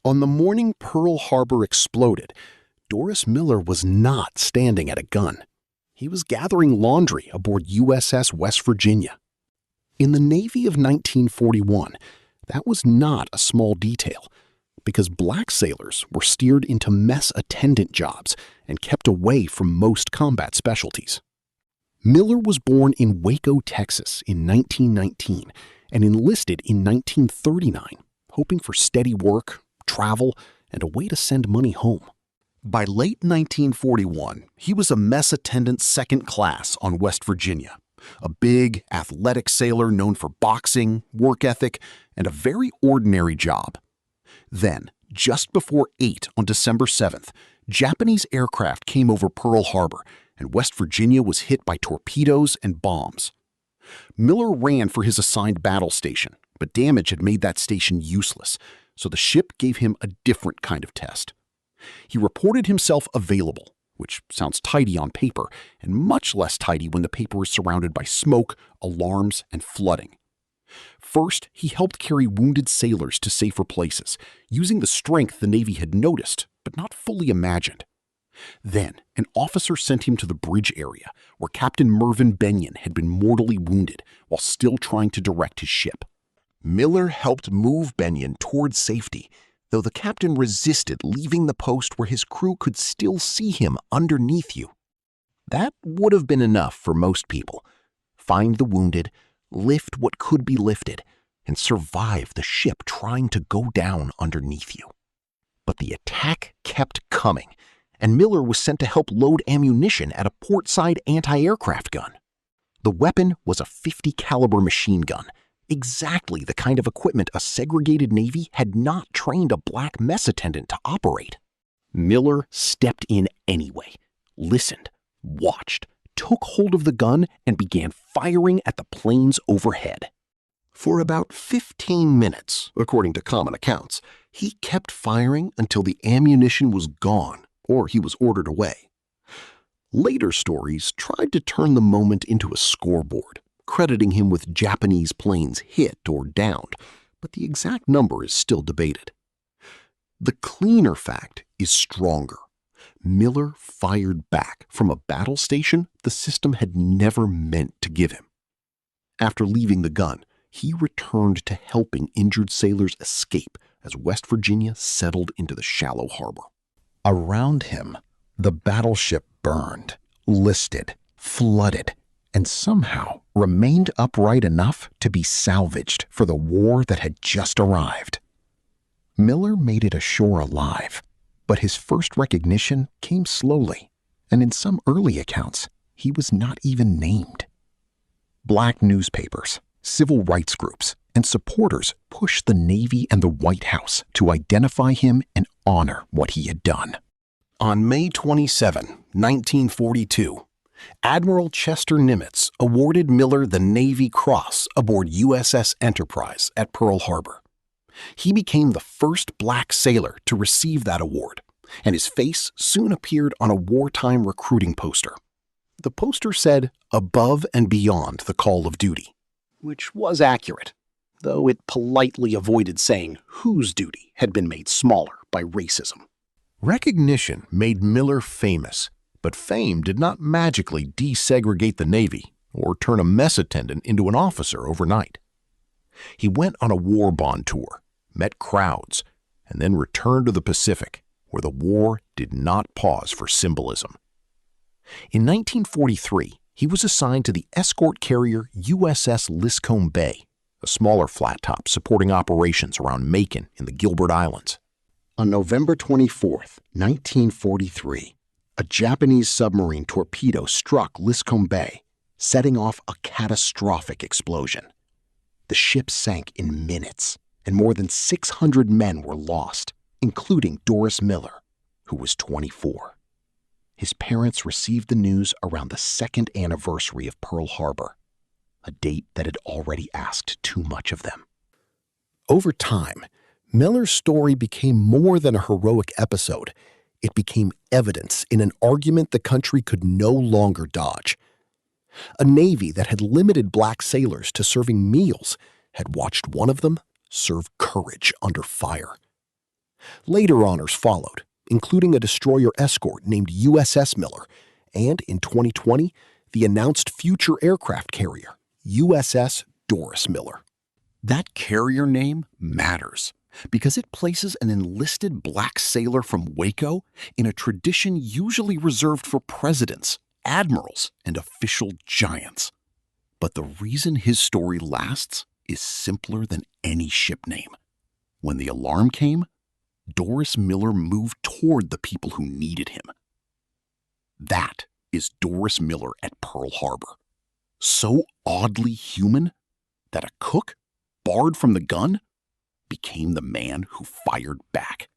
On the morning Pearl Harbor exploded, Doris Miller was not standing at a gun. He was gathering laundry aboard USS West Virginia. In the Navy of 1941, that was not a small detail, because black sailors were steered into mess attendant jobs and kept away from most combat specialties. Miller was born in Waco, Texas in 1919 and enlisted in 1939, hoping for steady work, travel, and a way to send money home. By late 1941, he was a mess attendant second class on West Virginia, a big, athletic sailor known for boxing, work ethic, and a very ordinary job. Then, just before 8 on December 7th, Japanese aircraft came over Pearl Harbor, and West Virginia was hit by torpedoes and bombs. Miller ran for his assigned battle station, but damage had made that station useless, so the ship gave him a different kind of test. He reported himself available, which sounds tidy on paper, and much less tidy when the paper is surrounded by smoke, alarms, and flooding. First, he helped carry wounded sailors to safer places, using the strength the Navy had noticed, but not fully imagined. Then, an officer sent him to the bridge area, where Captain Mervyn Bennion had been mortally wounded while still trying to direct his ship. Miller helped move Bennion towards safety, though the captain resisted leaving the post where his crew could still see him underneath you. That would have been enough for most people. Find the wounded, lift what could be lifted, and survive the ship trying to go down underneath you. But the attack kept coming, and Miller was sent to help load ammunition at a portside anti-aircraft gun. The weapon was a .50 caliber machine gun, exactly the kind of equipment a segregated Navy had not trained a black mess attendant to operate. Miller stepped in anyway, listened, watched, took hold of the gun, and began firing at the planes overhead. For about 15 minutes, according to common accounts, he kept firing until the ammunition was gone or he was ordered away. Later stories tried to turn the moment into a scoreboard, crediting him with Japanese planes hit or downed, but the exact number is still debated. The cleaner fact is stronger. Miller fired back from a battle station the system had never meant to give him. After leaving the gun, he returned to helping injured sailors escape as West Virginia settled into the shallow harbor. Around him, the battleship burned, listed, flooded, and somehow remained upright enough to be salvaged for the war that had just arrived. Miller made it ashore alive, but his first recognition came slowly, and in some early accounts, he was not even named. Black newspapers, civil rights groups, and supporters pushed the Navy and the White House to identify him and honor what he had done. On May 27, 1942, Admiral Chester Nimitz awarded Miller the Navy Cross aboard USS Enterprise at Pearl Harbor. He became the first black sailor to receive that award, and his face soon appeared on a wartime recruiting poster. The poster said, "Above and beyond the call of duty," which was accurate, though it politely avoided saying whose duty had been made smaller by racism. Recognition made Miller famous, but fame did not magically desegregate the Navy or turn a mess attendant into an officer overnight. He went on a war bond tour, met crowds, and then returned to the Pacific, where the war did not pause for symbolism. In 1943, he was assigned to the escort carrier USS Liscome Bay, a smaller flat top supporting operations around Macon in the Gilbert Islands. On November 24, 1943, a Japanese submarine torpedo struck Liscome Bay, setting off a catastrophic explosion. The ship sank in minutes, and more than 600 men were lost, including Doris Miller, who was 24. His parents received the news around the second anniversary of Pearl Harbor, a date that had already asked too much of them. Over time, Miller's story became more than a heroic episode. It became evidence in an argument the country could no longer dodge. A Navy that had limited black sailors to serving meals had watched one of them serve courage under fire. Later honors followed, including a destroyer escort named USS Miller, and in 2020, the announced future aircraft carrier, USS Doris Miller. That carrier name matters because it places an enlisted black sailor from Waco in a tradition usually reserved for presidents, admirals, and official giants. But the reason his story lasts is simpler than any ship name. When the alarm came, Doris Miller moved toward the people who needed him. That is Doris Miller at Pearl Harbor. So oddly human that a cook, barred from the gun, became the man who fired back.